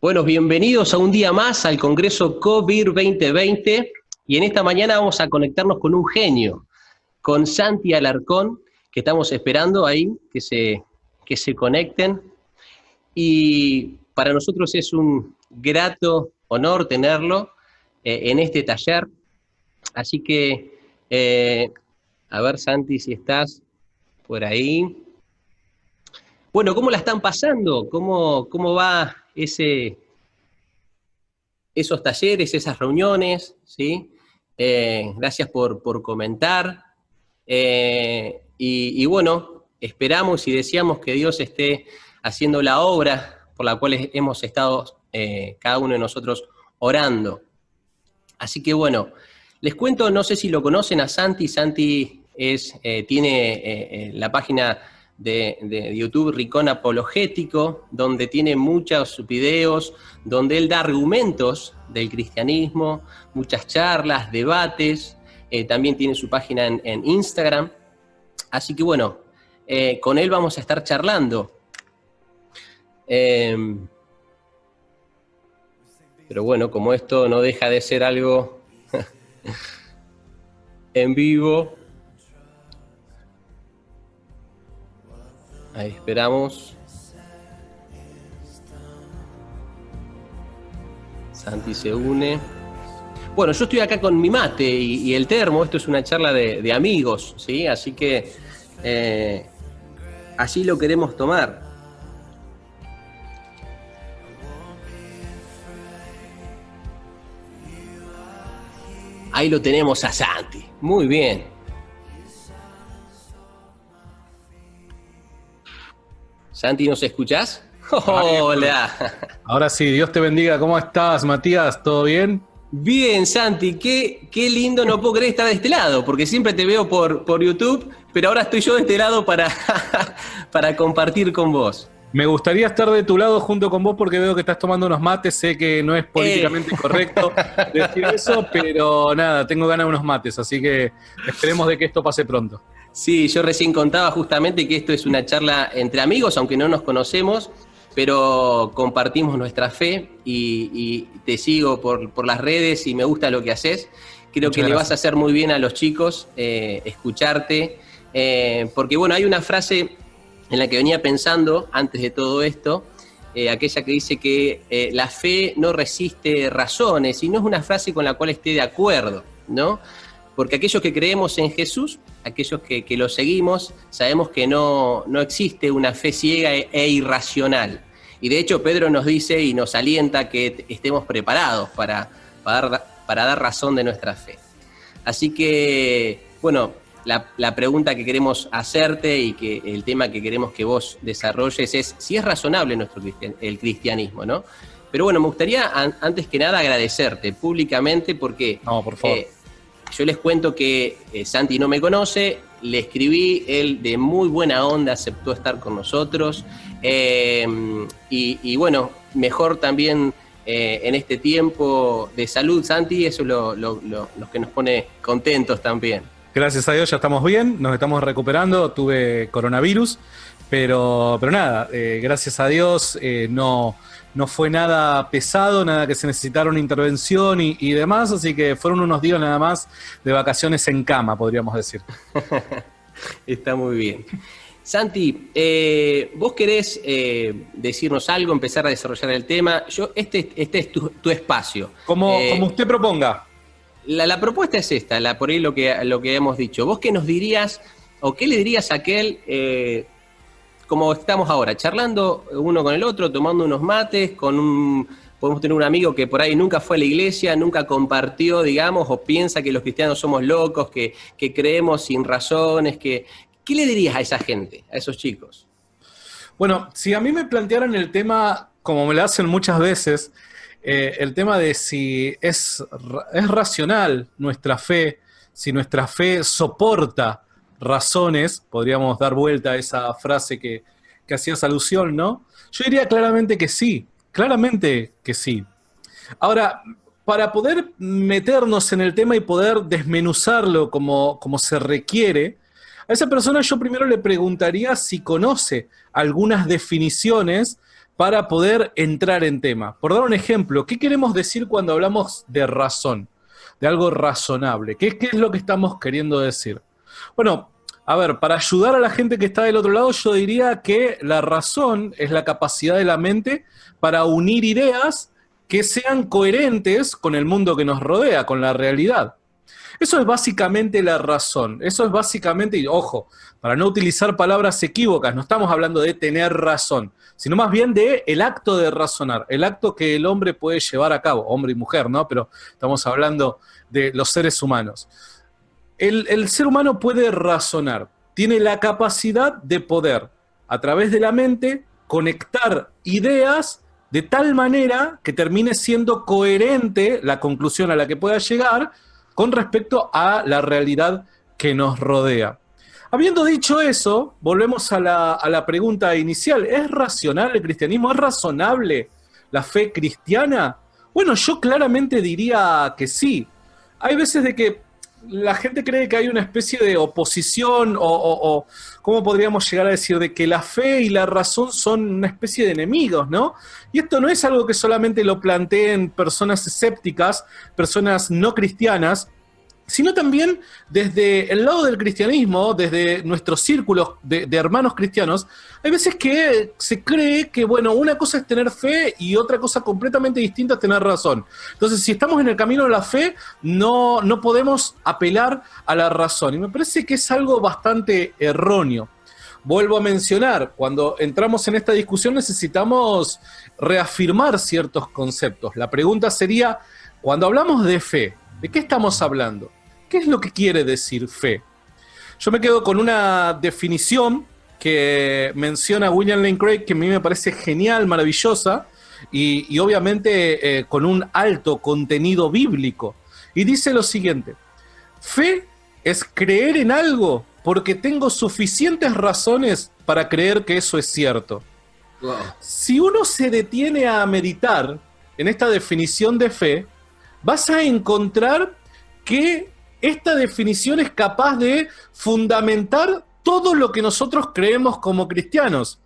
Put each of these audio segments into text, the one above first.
Bueno, bienvenidos a un día más al Congreso COVID 2020 y en esta mañana vamos a conectarnos con un genio, con Santi Alarcón, que estamos esperando ahí que se conecten. Y para nosotros es un grato honor tenerlo en este taller. Así que, a ver, Santi, si estás por ahí. Bueno, ¿cómo la están pasando? ¿Cómo va esos talleres, esas reuniones? ¿Sí? Gracias por comentar. Y bueno, esperamos y deseamos que Dios esté haciendo la obra por la cual hemos estado cada uno de nosotros orando. Así que bueno, les cuento, no sé si lo conocen a Santi. Santi tiene la página de YouTube Ricón Apologético, donde tiene muchos videos, donde él da argumentos del cristianismo, muchas charlas, debates. También tiene su página en Instagram. Así que bueno, con él vamos a estar charlando. Pero bueno, como esto no deja de ser algo en vivo, ahí esperamos. Santi se une. Bueno, yo estoy acá con mi mate y el termo. Esto es una charla de amigos, ¿sí? Así que así lo queremos tomar. Ahí lo tenemos a Santi. Muy bien. Santi, ¿nos escuchás? Hola. Ahora sí, Dios te bendiga. ¿Cómo estás, Matías? ¿Todo bien? Bien, Santi, qué lindo, no puedo creer estar de este lado, porque siempre te veo por YouTube, pero ahora estoy yo de este lado para compartir con vos. Me gustaría estar de tu lado junto con vos porque veo que estás tomando unos mates. Sé que no es políticamente correcto decir eso, pero nada, tengo ganas de unos mates, así que esperemos de que esto pase pronto. Sí, yo recién contaba justamente que esto es una charla entre amigos, aunque no nos conocemos, pero compartimos nuestra fe y te sigo por las redes y me gusta lo que haces. Creo que le vas a hacer muy bien a los chicos escucharte, porque bueno, hay una frase en la que venía pensando antes de todo esto, aquella que dice que la fe no resiste razones, y no es una frase con la cual esté de acuerdo, ¿no? Porque aquellos que creemos en Jesús, aquellos que lo seguimos, sabemos que no existe una fe ciega e irracional. Y de hecho Pedro nos dice y nos alienta que estemos preparados para dar razón de nuestra fe. Así que, bueno, la pregunta que queremos hacerte y que el tema que queremos que vos desarrolles es si es razonable el cristianismo, ¿no? Pero bueno, me gustaría antes que nada agradecerte públicamente porque... No, por favor. Yo les cuento que Santi no me conoce, le escribí, él de muy buena onda aceptó estar con nosotros y bueno, mejor también en este tiempo de salud, Santi, eso es lo que nos pone contentos también. Gracias a Dios ya estamos bien, nos estamos recuperando, tuve coronavirus, pero nada, gracias a Dios no fue nada pesado, nada que se necesitara una intervención y demás, así que fueron unos días nada más de vacaciones en cama, podríamos decir. Está muy bien. Santi, vos querés decirnos algo, empezar a desarrollar el tema. Este es tu espacio. Como usted proponga. La propuesta es esta, por ahí lo que hemos dicho. ¿Vos qué nos dirías o qué le dirías a aquel... como estamos ahora, charlando uno con el otro, tomando unos mates, podemos tener un amigo que por ahí nunca fue a la iglesia, nunca compartió, digamos, o piensa que los cristianos somos locos, que creemos sin razones, ¿qué le dirías a esa gente, a esos chicos? Bueno, si a mí me plantearan el tema, como me lo hacen muchas veces, el tema de si es racional nuestra fe, si nuestra fe soporta razones, podríamos dar vuelta a esa frase que hacías alusión, ¿no? Yo diría claramente que sí. Ahora, para poder meternos en el tema y poder desmenuzarlo como se requiere, a esa persona yo primero le preguntaría si conoce algunas definiciones para poder entrar en tema. Por dar un ejemplo, ¿qué queremos decir cuando hablamos de razón? De algo razonable. ¿Qué es lo que estamos queriendo decir? Bueno, a ver, para ayudar a la gente que está del otro lado, yo diría que la razón es la capacidad de la mente para unir ideas que sean coherentes con el mundo que nos rodea, con la realidad. Eso es básicamente la razón. Eso es básicamente, y ojo, para no utilizar palabras equívocas, no estamos hablando de tener razón, sino más bien de el acto de razonar, el acto que el hombre puede llevar a cabo, hombre y mujer, ¿no? Pero estamos hablando de los seres humanos. El ser humano puede razonar, tiene la capacidad de poder, a través de la mente, conectar ideas de tal manera que termine siendo coherente la conclusión a la que pueda llegar con respecto a la realidad que nos rodea. Habiendo dicho eso, volvemos a la pregunta inicial. ¿Es racional el cristianismo? ¿Es razonable la fe cristiana? Bueno, yo claramente diría que sí. Hay veces de que la gente cree que hay una especie de oposición o ¿cómo podríamos llegar a decir? De que la fe y la razón son una especie de enemigos, ¿no? Y esto no es algo que solamente lo planteen personas escépticas, personas no cristianas, sino también desde el lado del cristianismo, desde nuestros círculos de hermanos cristianos, hay veces que se cree que, bueno, una cosa es tener fe y otra cosa completamente distinta es tener razón. Entonces, si estamos en el camino de la fe, no podemos apelar a la razón. Y me parece que es algo bastante erróneo. Vuelvo a mencionar, cuando entramos en esta discusión necesitamos reafirmar ciertos conceptos. La pregunta sería, cuando hablamos de fe, ¿de qué estamos hablando? ¿Qué es lo que quiere decir fe? Yo me quedo con una definición que menciona William Lane Craig, que a mí me parece genial, maravillosa, y obviamente con un alto contenido bíblico. Y dice lo siguiente: fe es creer en algo porque tengo suficientes razones para creer que eso es cierto. Wow. Si uno se detiene a meditar en esta definición de fe, vas a encontrar que esta definición es capaz de fundamentar todo lo que nosotros creemos como cristianos.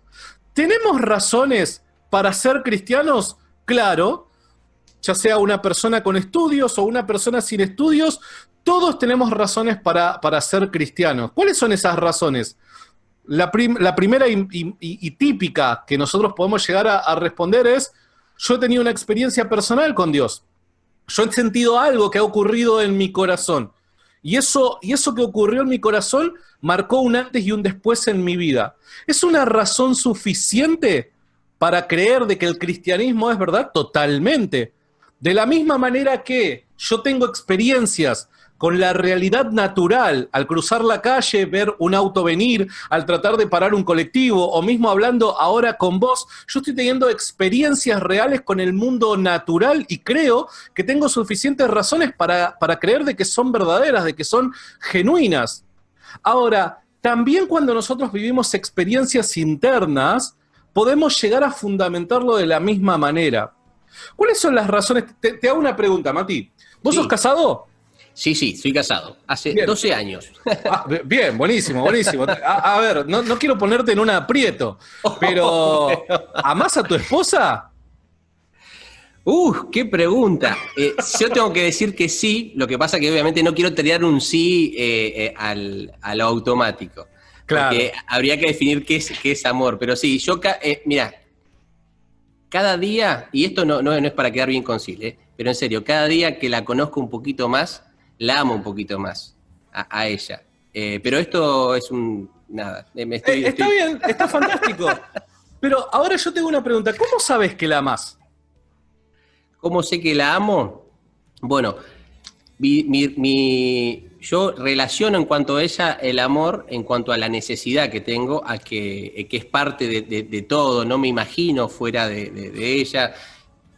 ¿Tenemos razones para ser cristianos? Claro, ya sea una persona con estudios o una persona sin estudios, todos tenemos razones para ser cristianos. ¿Cuáles son esas razones? La primera y típica que nosotros podemos llegar a responder es: yo he tenido una experiencia personal con Dios. Yo he sentido algo que ha ocurrido en mi corazón. Y eso que ocurrió en mi corazón marcó un antes y un después en mi vida. ¿Es una razón suficiente para creer de que el cristianismo es verdad? Totalmente. De la misma manera que yo tengo experiencias con la realidad natural, al cruzar la calle, ver un auto venir, al tratar de parar un colectivo, o mismo hablando ahora con vos, yo estoy teniendo experiencias reales con el mundo natural y creo que tengo suficientes razones para creer de que son verdaderas, de que son genuinas. Ahora, también cuando nosotros vivimos experiencias internas, podemos llegar a fundamentarlo de la misma manera. ¿Cuáles son las razones? Te hago una pregunta, Mati. ¿Vos sos casado? Sí, soy casado. Hace 12 años. Bien, buenísimo. A ver, no quiero ponerte en un aprieto, pero ¿amás a tu esposa? ¡Qué pregunta! Yo tengo que decir que sí, lo que pasa que obviamente no quiero tirar un sí a lo automático. Claro. Porque habría que definir qué es amor. Pero sí, yo, mira, cada día, y esto no es para quedar bien con Sil, pero en serio, cada día que la conozco un poquito más, la amo un poquito más a ella. Pero esto es nada. Está bien, está fantástico. Pero ahora yo tengo una pregunta. ¿Cómo sabes que la amás? ¿Cómo sé que la amo? Bueno, yo relaciono en cuanto a ella el amor en cuanto a la necesidad que tengo, a que es parte de todo. No me imagino fuera de ella.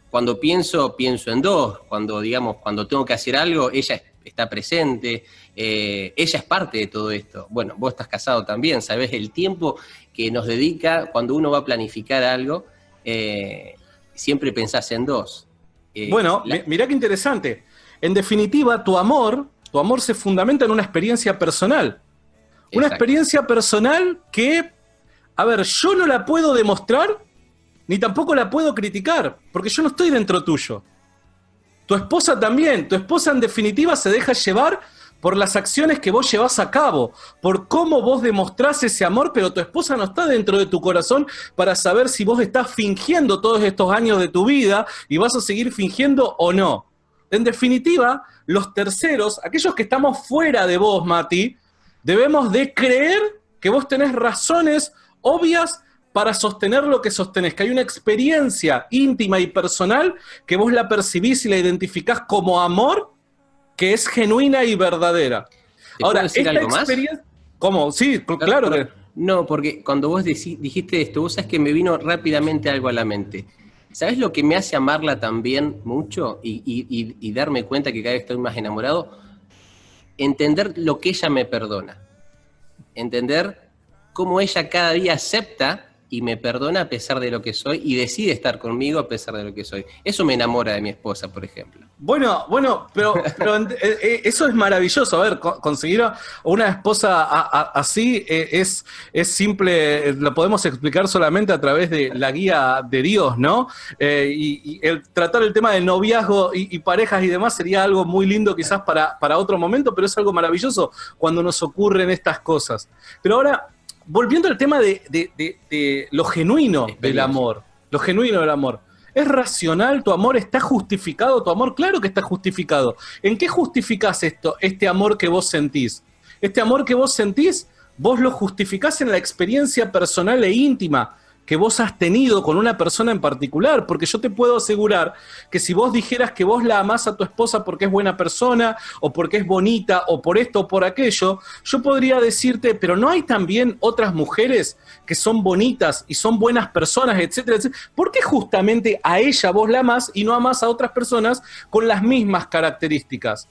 Cuando pienso en dos. Cuando tengo que hacer algo, ella está presente, ella es parte de todo esto. Bueno, vos estás casado también, sabés el tiempo que nos dedica cuando uno va a planificar algo, siempre pensás en dos. Bueno, mirá qué interesante. En definitiva, tu amor se fundamenta en una experiencia personal. Una experiencia personal que, a ver, yo no la puedo demostrar, ni tampoco la puedo criticar, porque yo no estoy dentro tuyo. Tu esposa también, tu esposa en definitiva se deja llevar por las acciones que vos llevás a cabo, por cómo vos demostrás ese amor, pero tu esposa no está dentro de tu corazón para saber si vos estás fingiendo todos estos años de tu vida y vas a seguir fingiendo o no. En definitiva, los terceros, aquellos que estamos fuera de vos, Mati, debemos de creer que vos tenés razones obvias para sostener lo que sostenés, que hay una experiencia íntima y personal que vos la percibís y la identificás como amor, que es genuina y verdadera. ¿Te puedo decir algo más? ¿Cómo? Sí, claro que... No, porque cuando vos dijiste esto, vos sabés que me vino rápidamente algo a la mente. ¿Sabés lo que me hace amarla también mucho y darme cuenta que cada vez estoy más enamorado? Entender lo que ella me perdona. Entender cómo ella cada día acepta y me perdona a pesar de lo que soy y decide estar conmigo a pesar de lo que soy. Eso me enamora de mi esposa, por ejemplo. Bueno, pero eso es maravilloso. A ver, conseguir una esposa así es simple, lo podemos explicar solamente a través de la guía de Dios, ¿no? Y el tratar el tema del noviazgo y parejas y demás sería algo muy lindo quizás para otro momento, pero es algo maravilloso cuando nos ocurren estas cosas. Pero ahora, volviendo al tema de lo genuino del amor, ¿es racional? ¿Tu amor está justificado? ¿Tu amor? Claro que está justificado. ¿En qué justificás este amor que vos sentís? Este amor que vos sentís, vos lo justificás en la experiencia personal e íntima que vos has tenido con una persona en particular, porque yo te puedo asegurar que si vos dijeras que vos la amás a tu esposa porque es buena persona, o porque es bonita, o por esto o por aquello, yo podría decirte, pero ¿no hay también otras mujeres que son bonitas y son buenas personas, etcétera, etcétera? ¿Por qué justamente a ella vos la amás y no amás a otras personas con las mismas características?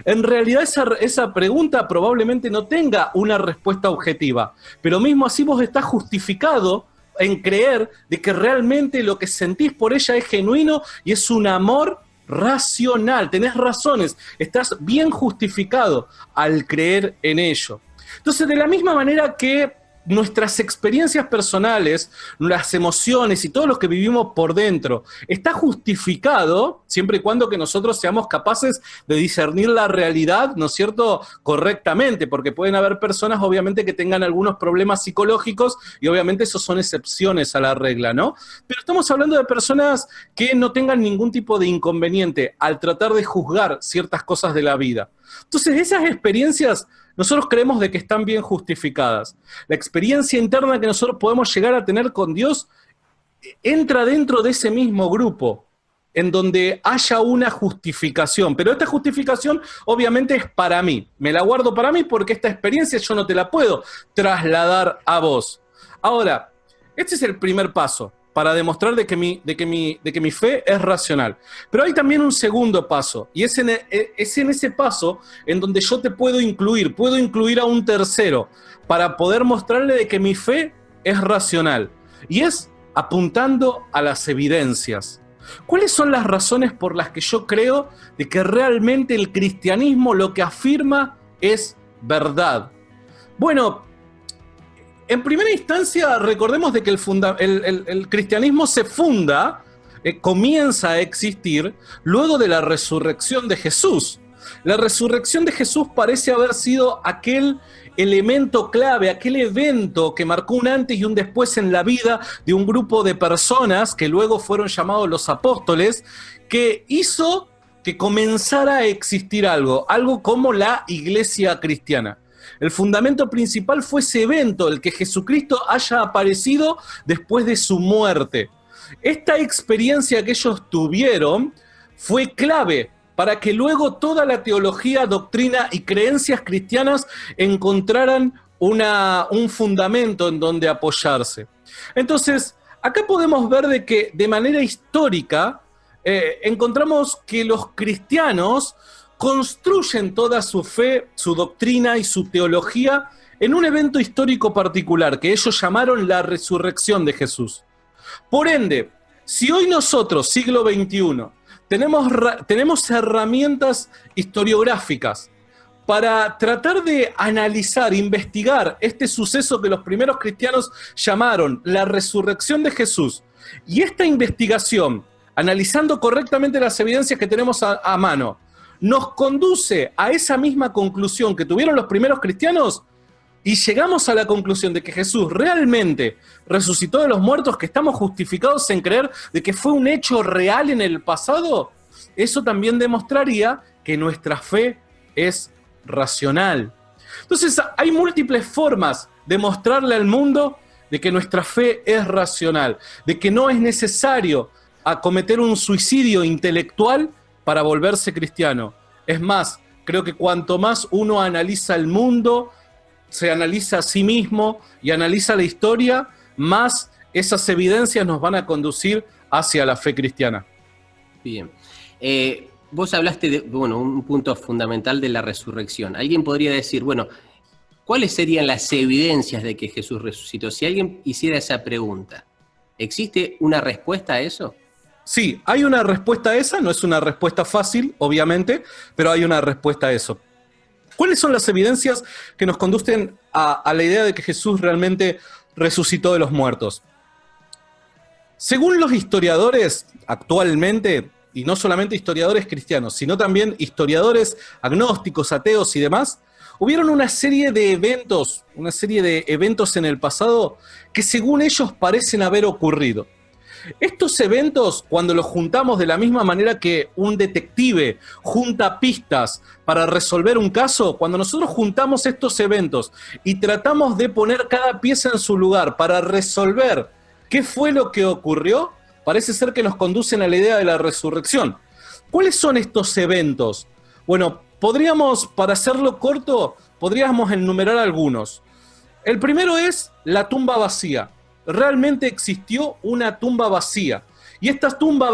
En realidad esa pregunta probablemente no tenga una respuesta objetiva, pero mismo así vos estás justificado en creer de que realmente lo que sentís por ella es genuino y es un amor racional. Tenés razones, estás bien justificado al creer en ello. Entonces, de la misma manera que nuestras experiencias personales, las emociones y todo lo que vivimos por dentro está justificado siempre y cuando que nosotros seamos capaces de discernir la realidad, ¿no es cierto?, correctamente, porque pueden haber personas obviamente que tengan algunos problemas psicológicos y obviamente esos son excepciones a la regla, ¿no? Pero estamos hablando de personas que no tengan ningún tipo de inconveniente al tratar de juzgar ciertas cosas de la vida. Entonces, esas experiencias nosotros creemos de que están bien justificadas. La experiencia interna que nosotros podemos llegar a tener con Dios entra dentro de ese mismo grupo, en donde haya una justificación. Pero esta justificación obviamente es para mí. Me la guardo para mí porque esta experiencia yo no te la puedo trasladar a vos. Ahora, este es el primer paso para demostrar de que mi fe es racional. Pero hay también un segundo paso, y es en ese paso en donde yo te puedo incluir a un tercero, para poder mostrarle de que mi fe es racional, y es apuntando a las evidencias. ¿Cuáles son las razones por las que yo creo de que realmente el cristianismo lo que afirma es verdad? Bueno, en primera instancia, recordemos de que el cristianismo se funda, comienza a existir luego de la resurrección de Jesús. La resurrección de Jesús parece haber sido aquel elemento clave, aquel evento que marcó un antes y un después en la vida de un grupo de personas que luego fueron llamados los apóstoles, que hizo que comenzara a existir algo como la iglesia cristiana. El fundamento principal fue ese evento, el que Jesucristo haya aparecido después de su muerte. Esta experiencia que ellos tuvieron fue clave para que luego toda la teología, doctrina y creencias cristianas encontraran un fundamento en donde apoyarse. Entonces, acá podemos ver de que de manera histórica encontramos que los cristianos construyen toda su fe, su doctrina y su teología en un evento histórico particular que ellos llamaron la resurrección de Jesús. Por ende, si hoy nosotros, siglo XXI, tenemos herramientas historiográficas para tratar de analizar, investigar este suceso que los primeros cristianos llamaron la resurrección de Jesús, Y esta investigación, analizando correctamente las evidencias que tenemos a mano, nos conduce a esa misma conclusión que tuvieron los primeros cristianos, y llegamos a la conclusión de que Jesús realmente resucitó de los muertos, que estamos justificados en creer de que fue un hecho real en el pasado. Eso también demostraría que nuestra fe es racional. Entonces, hay múltiples formas de mostrarle al mundo de que nuestra fe es racional, de que no es necesario acometer un suicidio intelectual para volverse cristiano. Es más, creo que cuanto más uno analiza el mundo, se analiza a sí mismo y analiza la historia, más esas evidencias nos van a conducir hacia la fe cristiana. Bien. Vos hablaste de, un punto fundamental de la resurrección. Alguien podría decir, ¿cuáles serían las evidencias de que Jesús resucitó? Si alguien hiciera esa pregunta, ¿existe una respuesta a eso? Sí, hay una respuesta a esa, no es una respuesta fácil, obviamente, pero hay una respuesta a eso. ¿Cuáles son las evidencias que nos conducen a la idea de que Jesús realmente resucitó de los muertos? Según los historiadores actualmente, y no solamente historiadores cristianos, sino también historiadores agnósticos, ateos y demás, hubieron una serie de eventos en el pasado que según ellos parecen haber ocurrido. Estos eventos, cuando los juntamos de la misma manera que un detective junta pistas para resolver un caso, cuando nosotros juntamos estos eventos y tratamos de poner cada pieza en su lugar para resolver qué fue lo que ocurrió, parece ser que nos conducen a la idea de la resurrección. ¿Cuáles son estos eventos? Podríamos, para hacerlo corto, podríamos enumerar algunos. El primero es la tumba vacía. Realmente existió una tumba vacía. Y esta tumba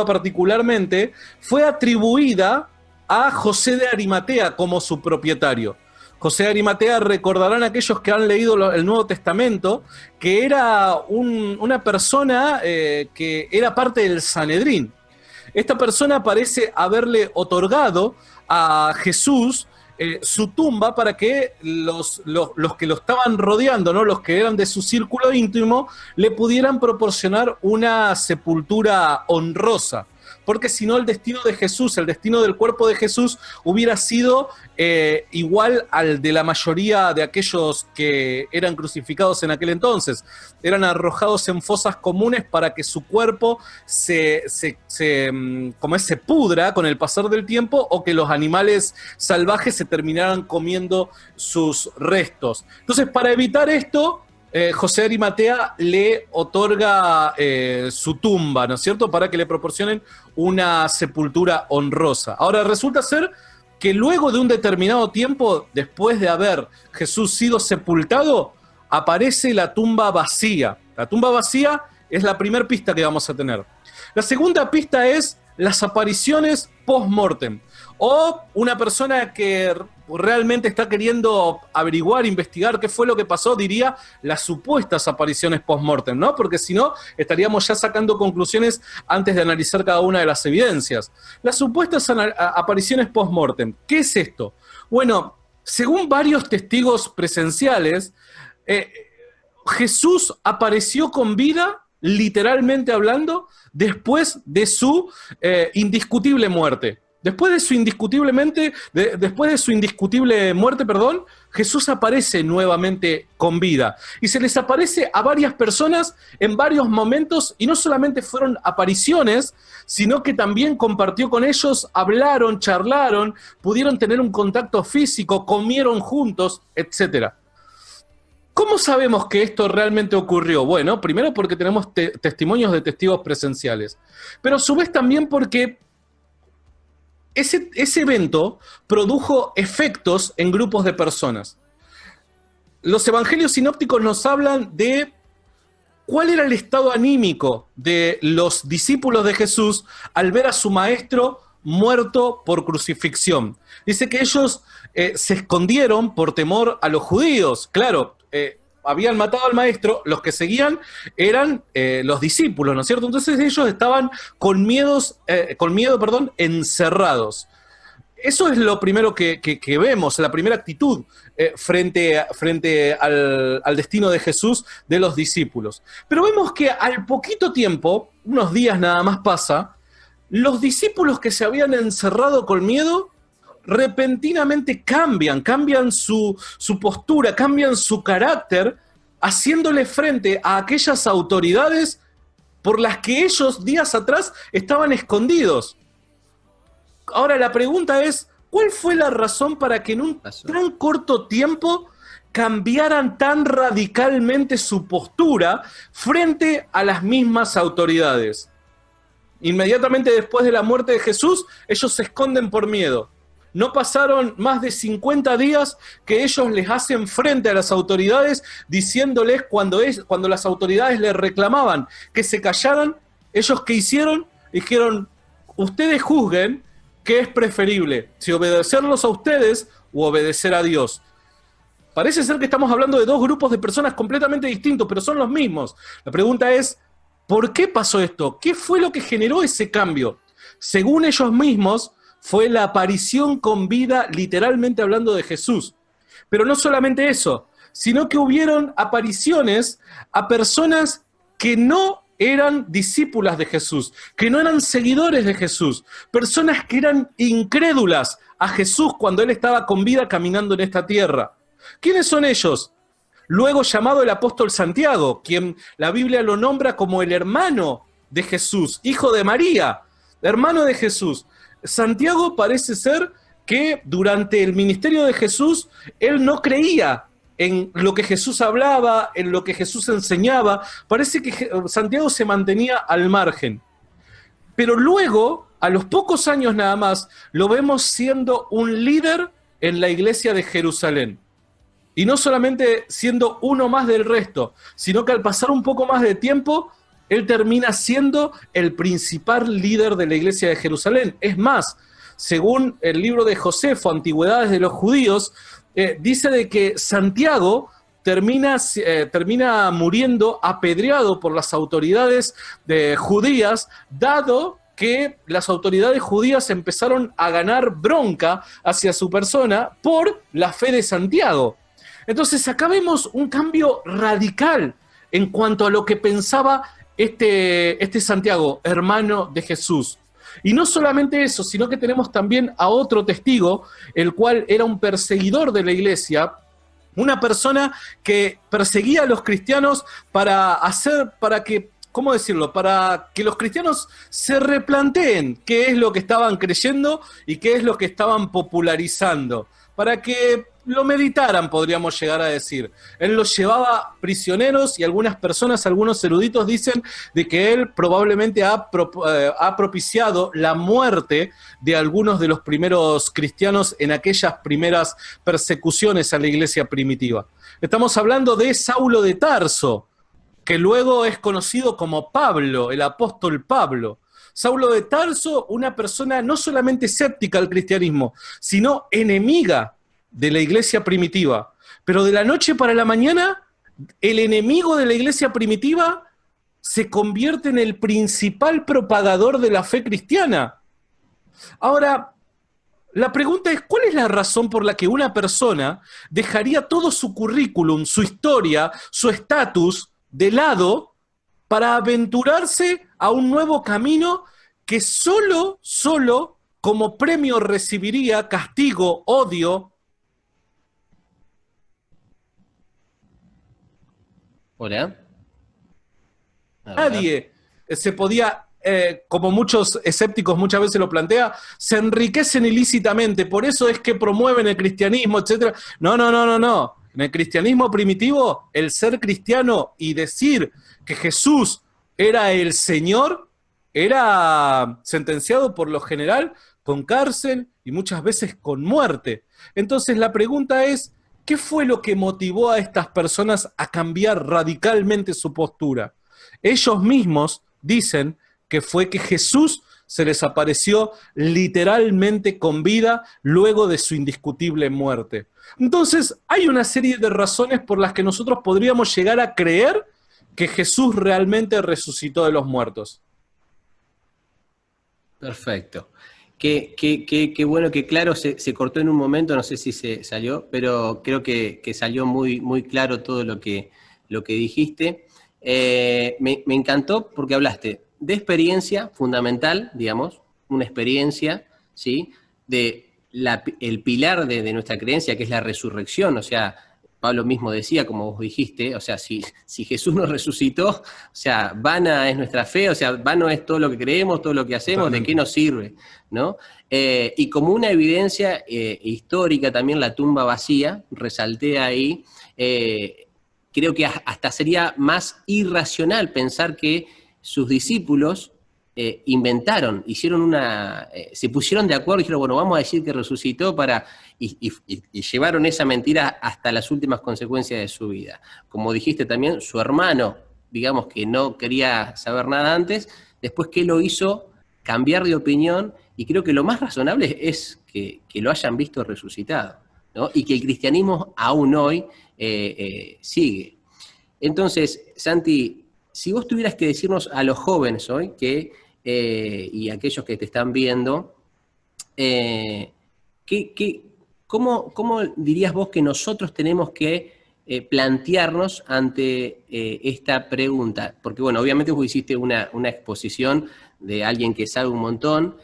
particularmente, fue atribuida a José de Arimatea como su propietario. José de Arimatea, recordarán aquellos que han leído el Nuevo Testamento, que era una persona que era parte del Sanedrín. Esta persona parece haberle otorgado a Jesús su tumba para que los que lo estaban rodeando, ¿no? Los que eran de su círculo íntimo, le pudieran proporcionar una sepultura honrosa. Porque si no, el destino de Jesús, el destino del cuerpo de Jesús, hubiera sido igual al de la mayoría de aquellos que eran crucificados en aquel entonces. Eran arrojados en fosas comunes para que su cuerpo se pudra con el pasar del tiempo, o que los animales salvajes se terminaran comiendo sus restos. Entonces, para evitar esto, José de Arimatea le otorga su tumba, ¿no es cierto?, para que le proporcionen una sepultura honrosa. Ahora, resulta ser que luego de un determinado tiempo, después de haber Jesús sido sepultado, aparece la tumba vacía. La tumba vacía es la primera pista que vamos a tener. La segunda pista es las apariciones post-mortem, o una persona que realmente está queriendo averiguar, investigar qué fue lo que pasó, diría las supuestas apariciones post-mortem, ¿no? Porque si no, estaríamos ya sacando conclusiones antes de analizar cada una de las evidencias. Las supuestas apariciones post-mortem, ¿qué es esto? Según varios testigos presenciales, Jesús apareció con vida, literalmente hablando, después de su indiscutible muerte. Después de su indiscutible muerte, Jesús aparece nuevamente con vida. Y se les aparece a varias personas en varios momentos, y no solamente fueron apariciones, sino que también compartió con ellos, hablaron, charlaron, pudieron tener un contacto físico, comieron juntos, etc. ¿Cómo sabemos que esto realmente ocurrió? Primero porque tenemos testimonios de testigos presenciales, pero a su vez también porque ese evento produjo efectos en grupos de personas. Los evangelios sinópticos nos hablan de cuál era el estado anímico de los discípulos de Jesús al ver a su maestro muerto por crucifixión. Dice que ellos se escondieron por temor a los judíos. Claro, habían matado al maestro, los que seguían eran los discípulos, ¿no es cierto? Entonces ellos estaban con miedo, encerrados. eso es lo primero que vemos, la primera actitud frente al destino de Jesús de los discípulos. Pero vemos que al poquito tiempo, unos días nada más pasa, los discípulos que se habían encerrado con miedo, repentinamente cambian su postura, cambian su carácter, haciéndole frente a aquellas autoridades por las que ellos días atrás estaban escondidos. Ahora la pregunta es, ¿cuál fue la razón para que en un tan corto tiempo cambiaran tan radicalmente su postura frente a las mismas autoridades? Inmediatamente después de la muerte de Jesús, ellos se esconden por miedo. No pasaron más de 50 días que ellos les hacen frente a las autoridades diciéndoles cuando las autoridades les reclamaban que se callaran, ellos ¿qué hicieron? Dijeron, ustedes juzguen qué es preferible, si obedecerlos a ustedes o obedecer a Dios. Parece ser que estamos hablando de dos grupos de personas completamente distintos, pero son los mismos. La pregunta es, ¿por qué pasó esto? ¿Qué fue lo que generó ese cambio? Según ellos mismos, fue la aparición con vida, literalmente hablando de Jesús. Pero no solamente eso, sino que hubieron apariciones a personas que no eran discípulas de Jesús, que no eran seguidores de Jesús, personas que eran incrédulas a Jesús cuando Él estaba con vida caminando en esta tierra. ¿Quiénes son ellos? Luego llamado el apóstol Santiago, quien la Biblia lo nombra como el hermano de Jesús, hijo de María, hermano de Jesús. Santiago parece ser que durante el ministerio de Jesús, él no creía en lo que Jesús hablaba, en lo que Jesús enseñaba. Parece que Santiago se mantenía al margen. Pero luego, a los pocos años nada más, lo vemos siendo un líder en la iglesia de Jerusalén. Y no solamente siendo uno más del resto, sino que al pasar un poco más de tiempo, él termina siendo el principal líder de la iglesia de Jerusalén. Es más, según el libro de Josefo, Antigüedades de los Judíos, dice de que Santiago termina muriendo apedreado por las autoridades judías, dado que las autoridades judías empezaron a ganar bronca hacia su persona por la fe de Santiago. Entonces acá vemos un cambio radical en cuanto a lo que pensaba este Santiago, hermano de Jesús. Y no solamente eso, sino que tenemos también a otro testigo, el cual era un perseguidor de la iglesia, una persona que perseguía a los cristianos para que, ¿cómo decirlo?, para que los cristianos se replanteen qué es lo que estaban creyendo y qué es lo que estaban popularizando, para que lo meditaran, podríamos llegar a decir. Él los llevaba prisioneros y algunas personas, algunos eruditos dicen de que él probablemente ha propiciado la muerte de algunos de los primeros cristianos en aquellas primeras persecuciones a la iglesia primitiva. Estamos hablando de Saulo de Tarso, que luego es conocido como Pablo, el apóstol Pablo. Saulo de Tarso, una persona no solamente escéptica al cristianismo, sino enemiga de la iglesia primitiva. Pero de la noche para la mañana, el enemigo de la iglesia primitiva se convierte en el principal propagador de la fe cristiana. Ahora, la pregunta es, ¿cuál es la razón por la que una persona dejaría todo su currículum, su historia, su estatus de lado para aventurarse a un nuevo camino que solo como premio recibiría castigo, odio? Hola. Nadie se podía, como muchos escépticos muchas veces lo plantean, se enriquecen ilícitamente, por eso es que promueven el cristianismo, etc. No. En el cristianismo primitivo, el ser cristiano y decir que Jesús era el Señor, era sentenciado por lo general con cárcel y muchas veces con muerte. Entonces la pregunta es, ¿qué fue lo que motivó a estas personas a cambiar radicalmente su postura? Ellos mismos dicen que fue que Jesús se les apareció literalmente con vida luego de su indiscutible muerte. Entonces, hay una serie de razones por las que nosotros podríamos llegar a creer que Jesús realmente resucitó de los muertos. Perfecto. Qué bueno que claro, se cortó en un momento, no sé si se salió, pero creo que salió muy, muy claro todo lo que dijiste. Me encantó porque hablaste de experiencia fundamental, digamos, una experiencia, ¿sí? De el pilar de nuestra creencia, que es la resurrección, o sea, Pablo mismo decía, como vos dijiste, o sea, si Jesús nos resucitó, o sea, vana es nuestra fe, o sea, vano es todo lo que creemos, todo lo que hacemos, Totalmente. ¿de qué nos sirve? ¿No? Y como una evidencia histórica también la tumba vacía, resalté ahí, creo que hasta sería más irracional pensar que sus discípulos inventaron, se pusieron de acuerdo y dijeron, bueno, vamos a decir que resucitó y llevaron esa mentira hasta las últimas consecuencias de su vida. Como dijiste también, su hermano, digamos que no quería saber nada antes, después que lo hizo cambiar de opinión, y creo que lo más razonable es que lo hayan visto resucitado, ¿no? Y que el cristianismo aún hoy sigue. Entonces, Santi, si vos tuvieras que decirnos a los jóvenes hoy y a aquellos que te están viendo, eh, ¿qué, qué, cómo dirías vos que nosotros tenemos que plantearnos ante esta pregunta? Porque, bueno, obviamente vos hiciste una exposición de alguien que sabe un montón.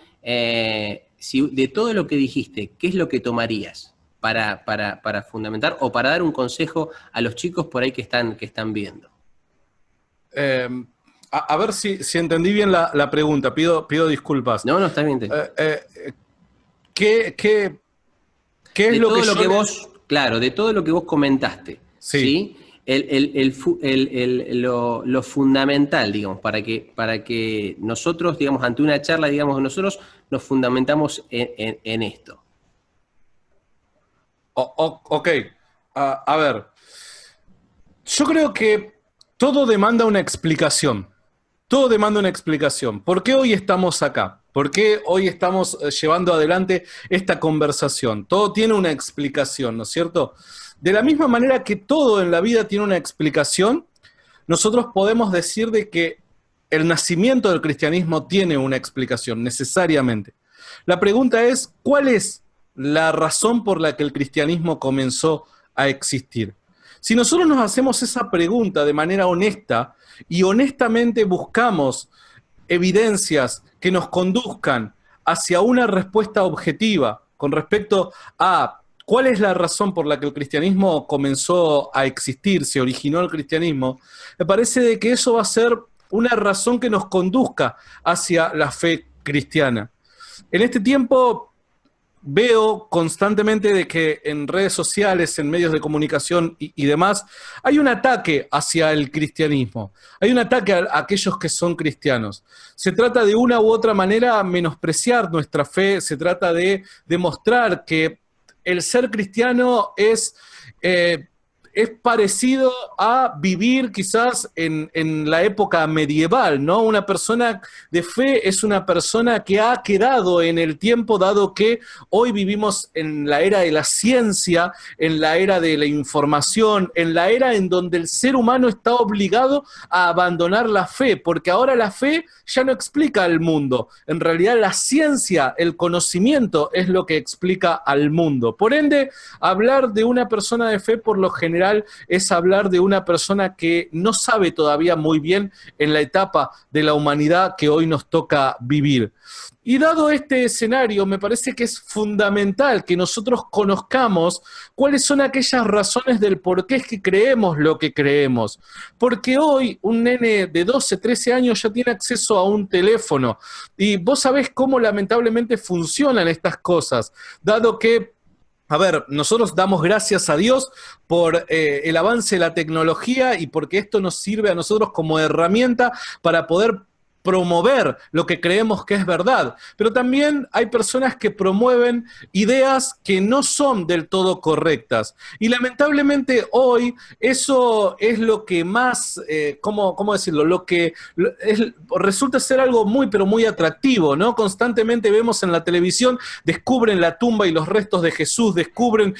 Si, de todo lo que dijiste, ¿qué es lo que tomarías para fundamentar o para dar un consejo a los chicos por ahí que están viendo? A ver si entendí bien la pregunta, pido disculpas. No, está bien. ¿Qué es De lo que todo lo yo que vos, claro, de todo lo que vos comentaste, Sí. ¿sí? Lo fundamental, digamos, para que nosotros, digamos, ante una charla, digamos, nosotros nos fundamentamos en esto. Ok. A ver, yo creo que todo demanda una explicación. Todo demanda una explicación. ¿Por qué hoy estamos acá? ¿Por qué hoy estamos llevando adelante esta conversación? Todo tiene una explicación, ¿no es cierto? De la misma manera que todo en la vida tiene una explicación, nosotros podemos decir de que el nacimiento del cristianismo tiene una explicación, necesariamente. La pregunta es, ¿cuál es la razón por la que el cristianismo comenzó a existir? Si nosotros nos hacemos esa pregunta de manera honesta y honestamente buscamos evidencias que nos conduzcan hacia una respuesta objetiva con respecto a cuál es la razón por la que el cristianismo comenzó a existir, se originó el cristianismo, me parece de que eso va a ser una razón que nos conduzca hacia la fe cristiana. En este tiempo veo constantemente de que en redes sociales, en medios de comunicación y demás, hay un ataque hacia el cristianismo. Hay un ataque a aquellos que son cristianos. Se trata de una u otra manera menospreciar nuestra fe, se trata de demostrar que el ser cristiano es parecido a vivir quizás en la época medieval, ¿no? Una persona de fe es una persona que ha quedado en el tiempo, dado que hoy vivimos en la era de la ciencia, en la era de la información, en la era en donde el ser humano está obligado a abandonar la fe, porque ahora la fe ya no explica al mundo. En realidad la ciencia, el conocimiento es lo que explica al mundo. Por ende, hablar de una persona de fe por lo general es hablar de una persona que no sabe todavía muy bien en la etapa de la humanidad que hoy nos toca vivir. Y dado este escenario, me parece que es fundamental que nosotros conozcamos cuáles son aquellas razones del por qué es que creemos lo que creemos. Porque hoy un nene de 12, 13 años ya tiene acceso a un teléfono y vos sabés cómo lamentablemente funcionan estas cosas, dado que a ver, nosotros damos gracias a Dios por el avance de la tecnología y porque esto nos sirve a nosotros como herramienta para poder promover lo que creemos que es verdad. Pero también hay personas que promueven ideas que no son del todo correctas. Y lamentablemente hoy eso es lo que más, ¿cómo decirlo? Resulta ser algo muy, pero muy atractivo, ¿no? Constantemente vemos en la televisión, descubren la tumba y los restos de Jesús, descubren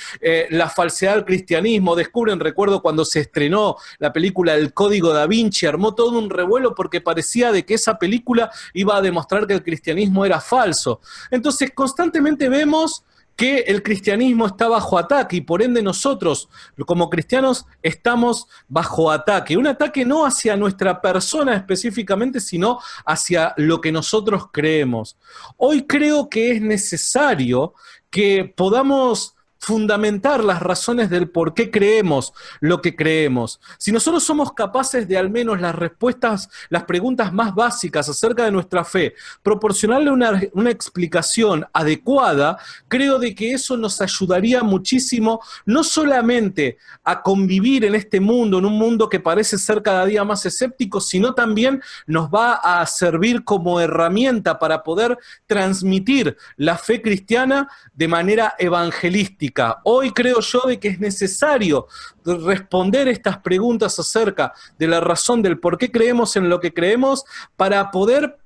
la falsedad del cristianismo, recuerdo cuando se estrenó la película El Código Da Vinci, armó todo un revuelo porque parecía de que esa película iba a demostrar que el cristianismo era falso. Entonces, constantemente vemos que el cristianismo está bajo ataque y por ende nosotros, como cristianos, estamos bajo ataque. Un ataque no hacia nuestra persona específicamente, sino hacia lo que nosotros creemos. Hoy creo que es necesario que podamos fundamentar las razones del por qué creemos lo que creemos. Si nosotros somos capaces de al menos las respuestas, las preguntas más básicas acerca de nuestra fe, proporcionarle una explicación adecuada, creo de que eso nos ayudaría muchísimo, no solamente a convivir en este mundo, en un mundo que parece ser cada día más escéptico, sino también nos va a servir como herramienta para poder transmitir la fe cristiana de manera evangelística. Hoy creo yo de que es necesario responder estas preguntas acerca de la razón del por qué creemos en lo que creemos para poder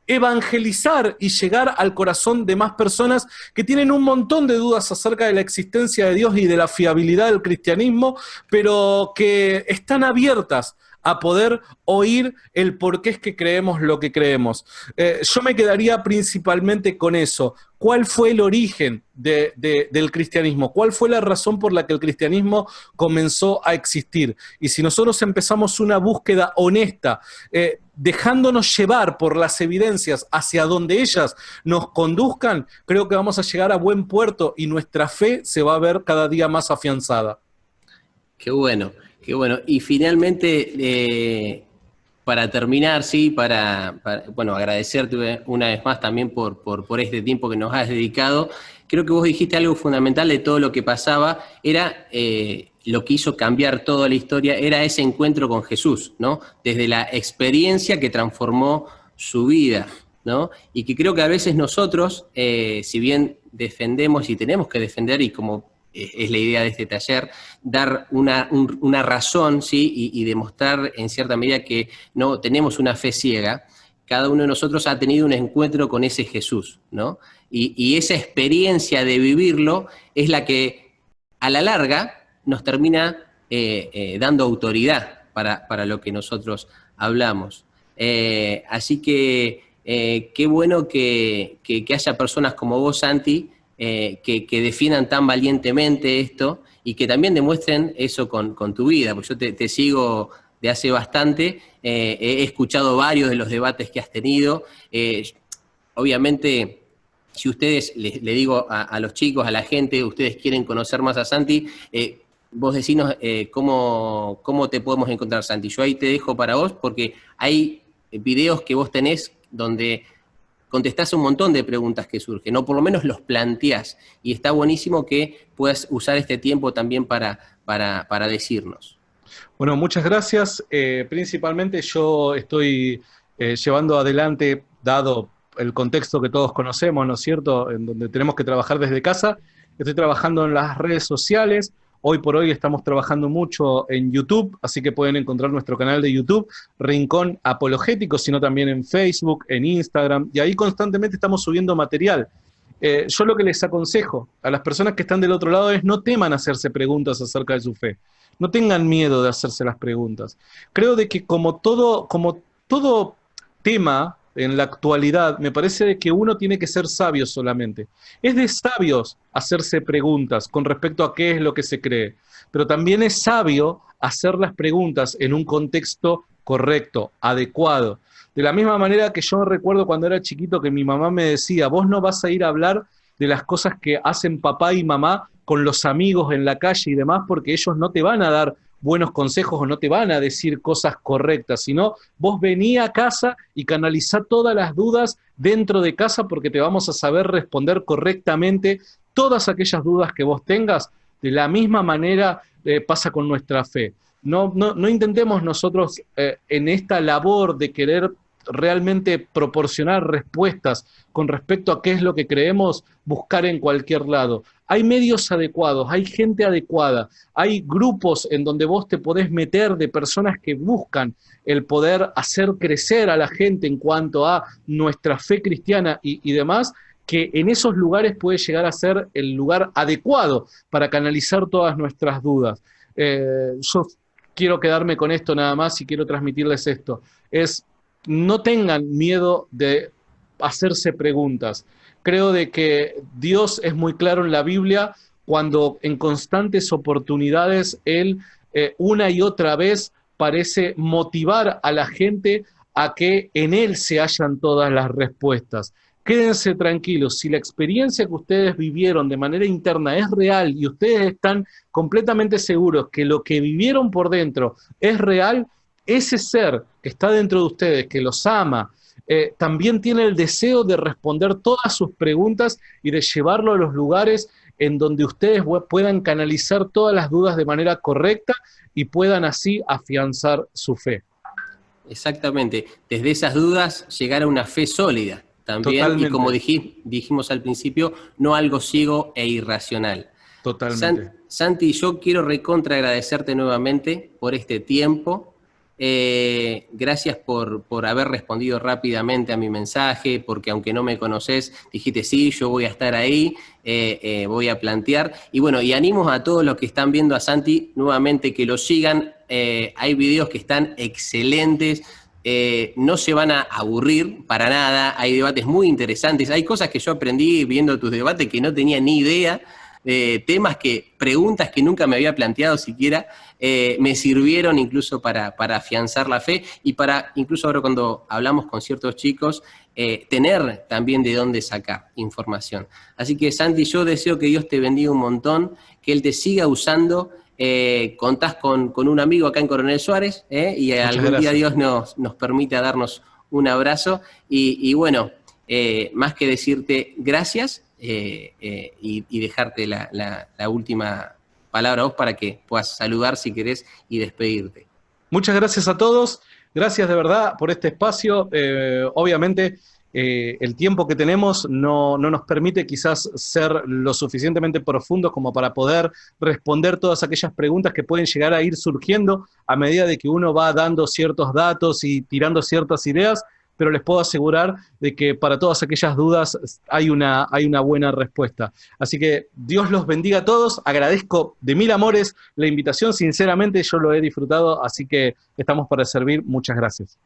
evangelizar y llegar al corazón de más personas que tienen un montón de dudas acerca de la existencia de Dios y de la fiabilidad del cristianismo, pero que están abiertas a poder oír el por qué es que creemos lo que creemos. Yo me quedaría principalmente con eso. ¿Cuál fue el origen del cristianismo? ¿Cuál fue la razón por la que el cristianismo comenzó a existir? Y si nosotros empezamos una búsqueda honesta, dejándonos llevar por las evidencias hacia donde ellas nos conduzcan, creo que vamos a llegar a buen puerto y nuestra fe se va a ver cada día más afianzada. Qué bueno, qué bueno. Y finalmente, para terminar, sí, bueno, agradecerte una vez más también por este tiempo que nos has dedicado. Creo que vos dijiste algo fundamental de todo lo que pasaba, era lo que hizo cambiar toda la historia, era ese encuentro con Jesús, ¿no? Desde la experiencia que transformó su vida, ¿no? Y que creo que a veces nosotros, si bien defendemos y tenemos que defender, y como es la idea de este taller, dar una razón, ¿sí? Y demostrar en cierta medida que no tenemos una fe ciega. Cada uno de nosotros ha tenido un encuentro con ese Jesús, ¿no? Y esa experiencia de vivirlo es la que a la larga nos termina dando autoridad para lo que nosotros hablamos. Así que qué bueno que haya personas como vos, Santi, que defiendan tan valientemente esto y que también demuestren eso con tu vida, porque yo te sigo de hace bastante, he escuchado varios de los debates que has tenido, obviamente si ustedes, le digo a los chicos, a la gente, ustedes quieren conocer más a Santi, vos decinos cómo te podemos encontrar, Santi. Yo ahí te dejo para vos porque hay videos que vos tenés donde contestás un montón de preguntas que surgen, o por lo menos los planteás, y está buenísimo que puedas usar este tiempo también para decirnos. Bueno, muchas gracias. Principalmente yo estoy llevando adelante, dado el contexto que todos conocemos, ¿no es cierto?, en donde tenemos que trabajar desde casa, estoy trabajando en las redes sociales. Hoy por hoy estamos trabajando mucho en YouTube, así que pueden encontrar nuestro canal de YouTube, Rincón Apologético, sino también en Facebook, en Instagram, y ahí constantemente estamos subiendo material. Yo lo que les aconsejo a las personas que están del otro lado es no teman hacerse preguntas acerca de su fe. No tengan miedo de hacerse las preguntas. Creo de que como todo tema en la actualidad, me parece de que uno tiene que ser sabio solamente. Es de sabios hacerse preguntas con respecto a qué es lo que se cree, pero también es sabio hacer las preguntas en un contexto correcto, adecuado. De la misma manera que yo recuerdo cuando era chiquito que mi mamá me decía, vos no vas a ir a hablar de las cosas que hacen papá y mamá con los amigos en la calle y demás, porque ellos no te van a dar buenos consejos o no te van a decir cosas correctas, sino vos vení a casa y canalizá todas las dudas dentro de casa porque te vamos a saber responder correctamente todas aquellas dudas que vos tengas. De la misma manera pasa con nuestra fe. No intentemos nosotros en esta labor de querer realmente proporcionar respuestas con respecto a qué es lo que creemos, buscar en cualquier lado. Hay medios adecuados, hay gente adecuada, hay grupos en donde vos te podés meter de personas que buscan el poder hacer crecer a la gente en cuanto a nuestra fe cristiana y demás, que en esos lugares puede llegar a ser el lugar adecuado para canalizar todas nuestras dudas. Yo quiero quedarme con esto nada más y quiero transmitirles esto. Es no tengan miedo de hacerse preguntas. Creo de que Dios es muy claro en la Biblia cuando en constantes oportunidades Él una y otra vez parece motivar a la gente a que en Él se hallan todas las respuestas. Quédense tranquilos, si la experiencia que ustedes vivieron de manera interna es real y ustedes están completamente seguros que lo que vivieron por dentro es real, ese ser que está dentro de ustedes, que los ama, también tiene el deseo de responder todas sus preguntas y de llevarlo a los lugares en donde ustedes puedan canalizar todas las dudas de manera correcta y puedan así afianzar su fe. Exactamente. Desde esas dudas llegar a una fe sólida también. Totalmente. Y como dijimos al principio, no algo ciego e irracional. Totalmente. Santi, yo quiero recontra agradecerte nuevamente por este tiempo. Gracias por haber respondido rápidamente a mi mensaje, porque aunque no me conoces, dijiste sí, yo voy a estar ahí, voy a plantear. Y bueno, y animo a todos los que están viendo a Santi nuevamente que lo sigan. Hay videos que están excelentes, no se van a aburrir para nada, hay debates muy interesantes, hay cosas que yo aprendí viendo tus debates que no tenía ni idea. Preguntas que nunca me había planteado siquiera, me sirvieron incluso para afianzar la fe y para, incluso ahora cuando hablamos con ciertos chicos, tener también de dónde sacar información. Así que Santi, yo deseo que Dios te bendiga un montón, que Él te siga usando, contás con un amigo acá en Coronel Suárez, y algún día Dios nos permite darnos un abrazo y bueno, más que decirte gracias, y dejarte la última palabra a vos para que puedas saludar si querés y despedirte. Muchas gracias a todos, gracias de verdad por este espacio. Obviamente el tiempo que tenemos no nos permite quizás ser lo suficientemente profundos como para poder responder todas aquellas preguntas que pueden llegar a ir surgiendo a medida de que uno va dando ciertos datos y tirando ciertas ideas, pero les puedo asegurar de que para todas aquellas dudas hay una buena respuesta. Así que Dios los bendiga a todos, agradezco de mil amores la invitación, sinceramente yo lo he disfrutado, así que estamos para servir, muchas gracias.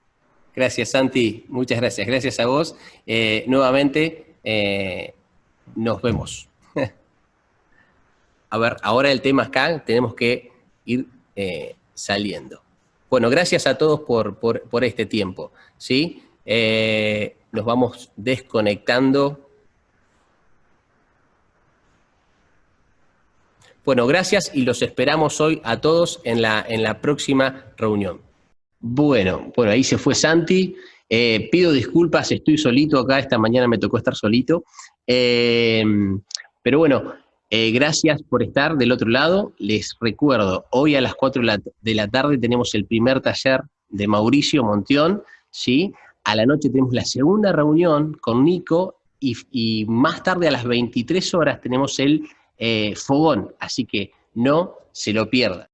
Gracias Santi, muchas gracias, gracias a vos, nuevamente nos vemos. A ver, ahora el tema acá, tenemos que ir saliendo. Bueno, gracias a todos por este tiempo, ¿sí? Nos vamos desconectando. Bueno, gracias y los esperamos hoy a todos en la próxima reunión. Bueno, ahí se fue Santi. Pido disculpas, estoy solito acá, esta mañana me tocó estar solito. Pero bueno, gracias por estar del otro lado. Les recuerdo, hoy a las 4 de la tarde tenemos el primer taller de Mauricio Montión, ¿sí? A la noche tenemos la segunda reunión con Nico y más tarde a las 23 horas tenemos el fogón, así que no se lo pierdan.